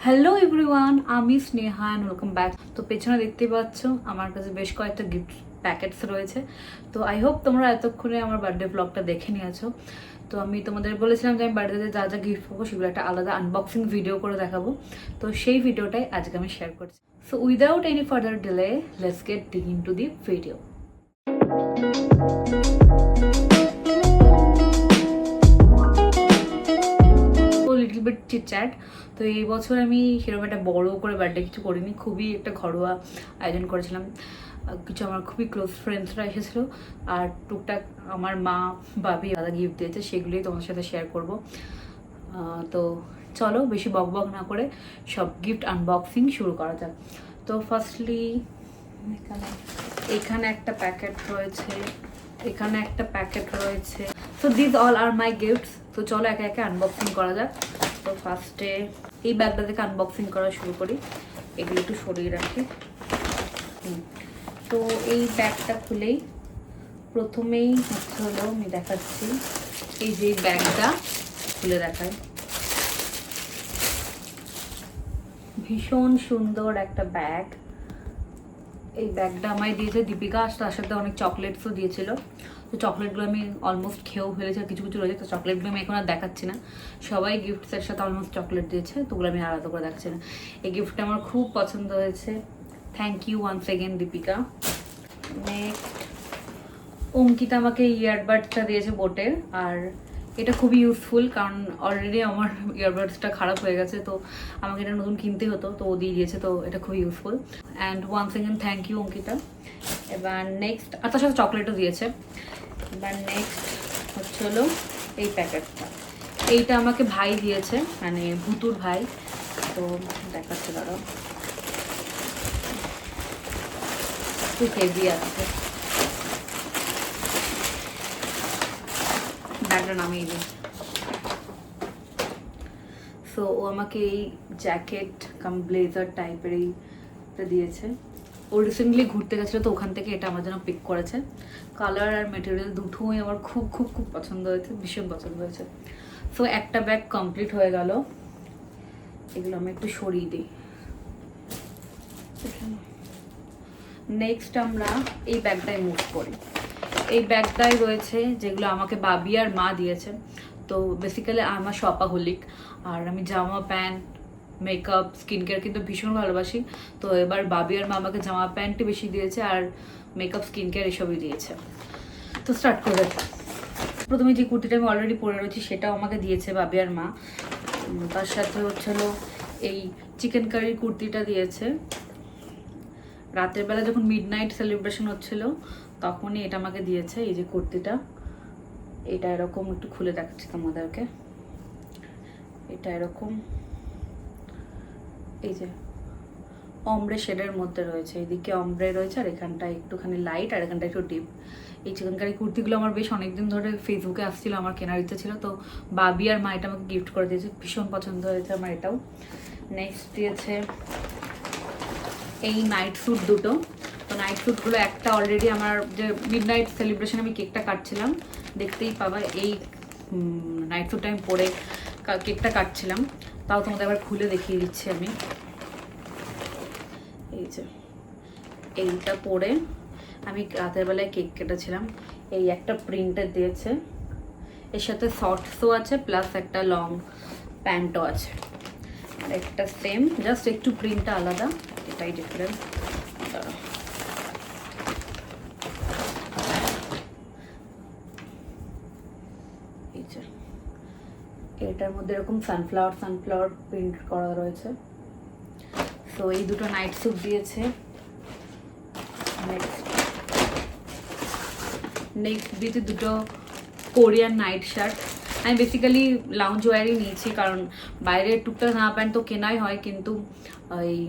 Hello everyone, আমি Sneha and welcome back. তো পেছনে দেখতে পাচ্ছ আমার কাছে বেশ কয়েকটা গিফট প্যাকেটস রয়েছে। তো আই হোপ তোমরা এতক্ষণে আমার বার্থডে ব্লগটা দেখে নিয়েছো। তো আমি তোমাদের বলেছিলাম যে আমি বার্থডেতে যা যা গিফট পাবো সেগুলো একটা আলাদা আনবক্সিং ভিডিও করে দেখাবো। তো সেই ভিডিওটাই আজকে আমি শেয়ার করছি। So without any further delay let's get dig into the video. Little bit chitchat. তো এই বছর আমি সেরকম একটা বড় করে বার্থডে কিছু করিনি, খুবই একটা ঘরোয়া আয়োজন করেছিলাম। কিছু আমার খুবই ক্লোজ ফ্রেন্ডসরা এসেছিলো, আর টুকটাক আমার মা বাবি আলাদা গিফট দিয়েছে, সেগুলোই তোমাদের সাথে শেয়ার করব। তো চলো বেশি বক বক না করে সব গিফট আনবক্সিং শুরু করা যাক। তো ফার্স্টলি এখানে একটা প্যাকেট রয়েছে, এখানে একটা প্যাকেট রয়েছে। So this all are my gifts. তো চলো একে একে আনবক্সিং করা যাক। তো ফার্স্টে এই ব্যাগটা থেকে আনবক্সিং করা শুরু করি। এগুলো একটু সরিয়ে রাখি। তো এই ব্যাগটা খুলেই প্রথমেই হলো আমি দেখাচ্ছি, এই যে ব্যাগটা খুলে দেখাই। ভীষণ সুন্দর একটা ব্যাগ। এই ব্যাগটা আমায় দিয়েছে দীপিকা, তার সাথে অনেক চকলেটসও দিয়েছিল। তো চকলেটগুলো আমি অলমোস্ট খেয়েও ফেলেছি, কিছু কিছু রয়েছে। তো চকলেটগুলো আমি এখন আর দেখাচ্ছি না, সবাই গিফটসের সাথে অলমোস্ট চকলেট দিয়েছে, তো ওগুলো আমি আলাদা করে দেখাচ্ছি না। এই গিফটটা আমার খুব পছন্দ হয়েছে। Thank you once again Deepika. Next Ankita আমাকে ইয়ারবাডসটা দিয়েছে বোটের, আর এটা খুবই ইউজফুল কারণ অলরেডি আমার ইয়ারবাডসটা খারাপ হয়ে গেছে, তো আমাকে এটা নতুন কিনতে হতো, তো ও দিয়ে দিয়েছে, তো এটা খুবই useful. And once again thank you Ankita. এবার নেক্সট, আর তার সাথে চকলেটও দিয়েছে। এবার নেক্সট হচ্ছে হলো এই প্যাকেটটা। এইটা আমাকে ভাই দিয়েছে, মানে ভুতুর ভাই। তো দেখাচ্ছে দাঁড়াও, খুব হেভি আছে। ব্যাগটা নামিয়ে দিই। সো ও আমাকে এই জ্যাকেট কাম ব্লেজার টাইপের এইটা দিয়েছে। ও রিসেন্টলি ঘুরতে গেছিলো, তো ওখান থেকে এটা আমার জন্য পিক করেছে। কালার আর মেটেরিয়াল দুটোই আমার খুব খুব খুব পছন্দ হয়েছে, ভীষণ পছন্দ হয়েছে। সো একটা ব্যাগ কমপ্লিট হয়ে গেল। এগুলো আমি একটু সরিয়ে দিই। নেক্সট আমরা এই ব্যাগটাই মুভ করি। এই ব্যাগটাই রয়েছে যেগুলো আমাকে বাবি আর মা দিয়েছে। তো বেসিক্যালি আমার শপাহলিক, আর আমি জামা প্যান্ট মেকআপ স্কিন কেয়ার কিন্তু ভীষণ ভালোবাসি। তো এবার বাবি আর মা আমাকে জামা প্যান্টই বেশি দিয়েছে, আর মেকআপ স্কিন কেয়ার এসবই দিয়েছে। তো স্টার্ট করে প্রথমে যে কুর্তিটা আমি অলরেডি পরে রয়েছি সেটাও আমাকে দিয়েছে বাবি আর মা। তার সাথে হচ্ছিলো এই চিকেন কারির কুর্তিটা দিয়েছে। রাতের বেলা যখন মিডনাইট সেলিব্রেশন হচ্ছিল তখনই এটা আমাকে দিয়েছে, এই যে কুর্তিটা। এটা এরকম একটু খুলে দেখাচ্ছি তোমাদেরকে। এটা এরকম, এই যে অমব্রে শেডের মধ্যে রয়েছে, এদিকে অমব্রে রয়েছে আর এখানটা একটুখানি লাইট আর এখানটা একটু ডিপ। এই চিকেন কারি কুর্তিগুলো আমার বেশ অনেকদিন ধরে ফেসবুকে আসছিল, আমার কেনার ইচ্ছে ছিল। তো বাবি আর মা এটা আমাকে গিফট করে দিয়েছে, ভীষণ পছন্দ হয়েছে আমার এটাও। নেক্সট দিয়েছে এই নাইট স্যুট দুটো। তো নাইট স্যুটগুলো একটা অলরেডি আমার যে মিডনাইট সেলিব্রেশন আমি কেকটা কাটছিলাম, দেখতেই পাবা এই নাইট স্যুটটা আমি পরে কেকটা কাটছিলাম। তাও তোমাদের আবার খুলে দেখিয়ে দিচ্ছি আমি। এই যে এইটা পরে আমি রাতের বেলায় কেক কেটেছিলাম। এই একটা প্রিন্টের দিয়েছে, এর সাথে শর্টসও আছে প্লাস একটা লং প্যান্টও আছে। আর একটা সেম, জাস্ট একটু প্রিন্টটা আলাদা, এটাই ডিফারেন্স। এই যে এটার মধ্যে এরকম সানফ্লাওয়ার প্রিন্ট করা রয়েছে। তো এই দুটো নাইট স্যুট দিয়েছে। নেক্সট দিয়েছে দুটো কোরিয়ান নাইট শার্ট। আমি বেসিক্যালি লাউঞ্জ ওয়্যারই নিয়েছি, কারণ বাইরের টুকটাক জামা প্যান্ট তো কেনাই হয়, কিন্তু এই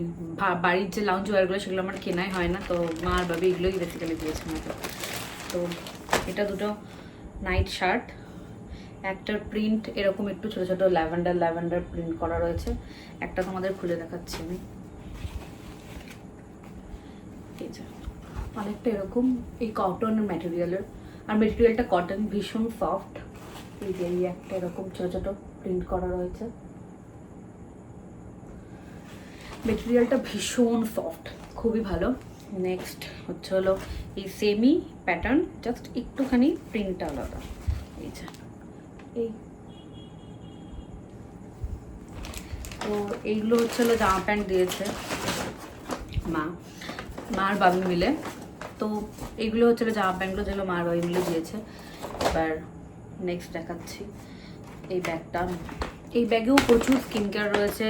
বাড়ির যে লাউঞ্জ ওয়্যারগুলো সেগুলো আমার কেনাই হয় না। তো মা আর বাবি এগুলোই বেসিক্যালি দিয়েছে আমাকে। তো এটা দুটো নাইট শার্ট, একটার প্রিন্ট এরকম একটু ছোটো ছোটো ল্যাভেন্ডার প্রিন্ট করা রয়েছে। একটা তোমাদের খুলে দেখাচ্ছি আমি। এই যে অনেকটা এরকম এই কটনের ম্যাটেরিয়ালের, আর ম্যাটেরিয়ালটা কটন, ভীষণ সফট। এই যে এই একটা এরকম ছোটো ছোটো প্রিন্ট করা রয়েছে। মেটেরিয়ালটা ভীষণ সফট, খুবই ভালো। নেক্সট হচ্ছে হলো এই সেমি প্যাটার্ন, জাস্ট একটুখানি প্রিন্টটা আলাদা। এই যে এই, তো এইগুলো হচ্ছে হলো জামা প্যান্ট দিয়েছে মার বাবু মিলে। তো এইগুলো হচ্ছে জামা প্যান্টগুলো যেগুলো মার বাবু মিলে দিয়েছে। এবার নেক্সট দেখাচ্ছি এই ব্যাগটা। এই ব্যাগেও প্রচুর স্কিন কেয়ার রয়েছে,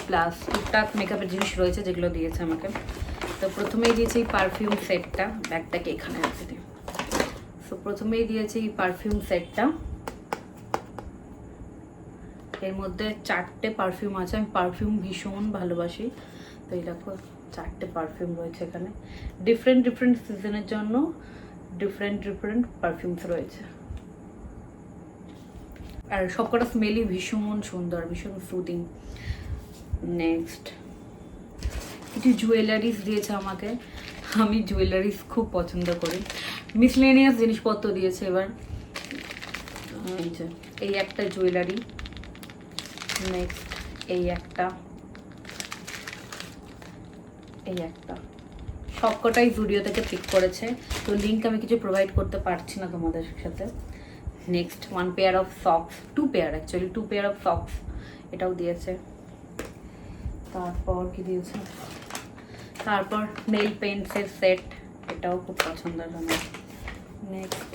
প্লাস টুকটাক মেকআপের জিনিস রয়েছে যেগুলো দিয়েছে আমাকে। তো প্রথমেই দিয়েছে এই পারফিউম সেটটা, ব্যাগটাকে এখানে আছে দিই। সো প্রথমেই দিয়েছে এই পারফিউম সেটটা, এর মধ্যে 4টে পারফিউম আছে। আমি পারফিউম ভীষণ ভালোবাসি, তো এই দেখো 4টে পারফিউম রয়েছে এখানে। ডিফারেন্ট ডিফারেন্ট সিজনের জন্য ডিফারেন্ট ডিফারেন্ট পারফিউমস রয়েছে, আর সবকটা স্মেলই ভীষণ সুন্দর, ভীষণ সুদিং। নেক্সট কিছু জুয়েলারিস দিয়েছে আমাকে, আমি জুয়েলারিস খুব পছন্দ করি। মিসলেনিয়াস জিনিসপত্র দিয়েছে। এবার এই একটা জুয়েলারি, নেক্সট এই একটা, এই একটা, সবকটাই জুডিও থেকে পিক করেছে। তো লিঙ্ক আমি কিছু প্রোভাইড করতে পারছি না তোমাদের সাথে। Next 1 pair of socks, 2 pair actually, 2 pair of socks এটাও দিয়েছে। তারপর কি দিয়েছে, তারপর নেইল পেন্টসের সেট, এটাও খুব পছন্দের আমার। নেক্সট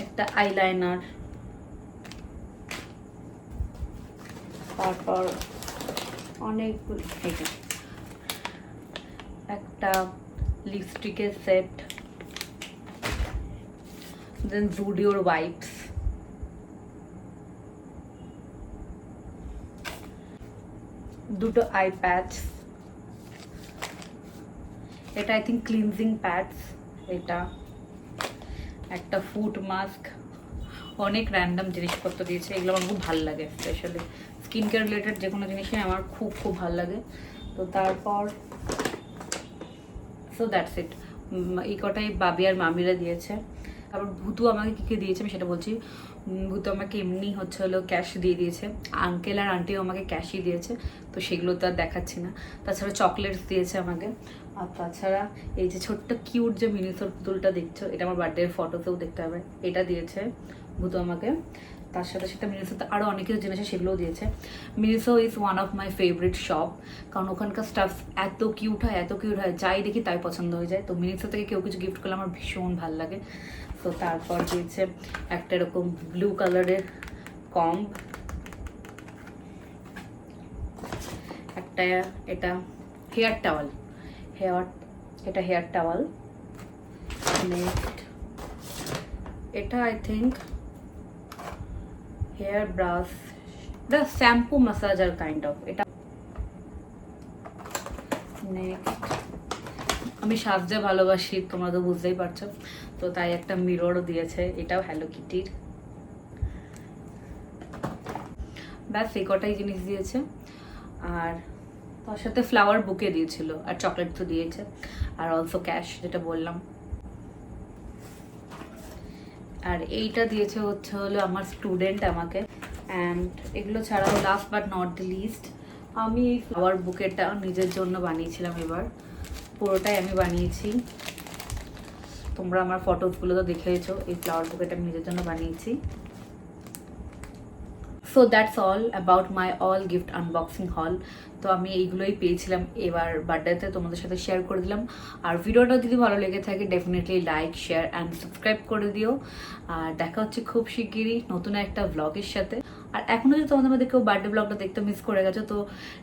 একটা আইলাইনার, তারপর অনেকগুলো, এইটা একটা লিপস্টিকের সেট, দেন জুডিওর ওয়াইপস, দুটো আই প্যাডস, এটা আই থিঙ্ক ক্লিনজিং প্যাডস, এটা একটা ফুট মাস্ক, অনেক র্যান্ডম জিনিসপত্র দিয়েছে। এগুলো আমার খুব ভালো লাগে, স্পেশালি স্কিন কেয়ার রিলেটেড যে কোনো জিনিসই আমার খুব খুব ভালো লাগে। তো তারপর সো দ্যাটস ইট, এই কটাই বাবি আর মামিরা দিয়েছে। তারপর ভূতু আমাকে কী কী দিয়েছে আমি সেটা বলছি। ভূতু আমাকে এমনি হচ্ছে হলো ক্যাশ দিয়ে দিয়েছে, আঙ্কেল আর আন্টিও আমাকে ক্যাশই দিয়েছে, তো সেগুলো তো আর দেখাচ্ছি না। তাছাড়া চকলেটস দিয়েছে আমাকে, আর তাছাড়া এই যে ছোট্ট কিউট যে মিনিসোর পুতুলটা দেখছো, এটা আমার বার্থডের ফটোতেও দেখতে হবে, এটা দিয়েছে ভূতু আমাকে। তার সাথে সাথে মিনিসোতে আরও অনেক কিছু জিনিস সেগুলোও দিয়েছে। Miniso is one of my favourite shop, কারণ ওখানকার স্টাফ এত কিউট হয়, এত কিউট হয়, যাই দেখি তাই পছন্দ হয়ে যায়। তো মিনিসো থেকে কেউ কিছু গিফট করলে আমার ভীষণ ভালো লাগে। তো তারপর দিয়েছে একটা এরকম ব্লু কালারের কম্ব, একটা এটা হেয়ার টাওয়াল, এটা হেয়ার টাওয়াল। নেক্সট এটা আই থিঙ্ক হেয়ার ব্রাশ, এটা শ্যাম্পু ম্যাসাজার কাইন্ড অফ এটা। নেক্সট আমি সাজতে ভালোবাসি, তোমরা তো বুঝতেই পারছো, তো তাই একটা মিররও দিয়েছে, এটাও হ্যালো কিটির। ব্যাস এই কটাই জিনিস দিয়েছে, আর তার সাথে ফ্লাওয়ার বুকে দিয়েছিল, আর চকলেট তো দিয়েছে, আর অলসো ক্যাশ যেটা বললাম। আর এইটা দিয়েছে হচ্ছে হলো আমার স্টুডেন্ট আমাকে। অ্যান্ড এগুলো ছাড়াও last but not the least, আমি এই ফ্লাওয়ার বুকেটা নিজের জন্য বানিয়েছিলাম। এবার পুরোটাই আমি বানিয়েছি, তোমরা আমার ফটোসগুলো তো দেখেছো। এই ফ্লাওয়ার বুকেটা আমি নিজের জন্য বানিয়েছি। So that's all about my all gift unboxing হল। তো আমি এইগুলোই পেয়েছিলাম এবার বার্থডেতে, তোমাদের সাথে শেয়ার করে দিলাম। আর ভিডিওটা যদি ভালো লেগে থাকে definitely like, share and subscribe করে দিও। আর দেখা হচ্ছে খুব শিগগিরই নতুন একটা ব্লগের সাথে। আর এখনও যদি তোমাদের মধ্যে কেউ বার্থডে ব্লগটা দেখতে মিস করে গেছো, তো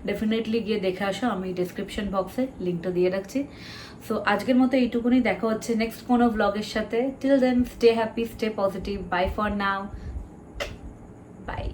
ডেফিনেটলি গিয়ে দেখে আসো, আমি ডিসক্রিপশন বক্সে লিঙ্কটা দিয়ে রাখছি। সো আজকের মতো এইটুকুনি, দেখা হচ্ছে নেক্সট কোনো ব্লগের সাথে। Till then stay happy, stay positive, bye for now, by.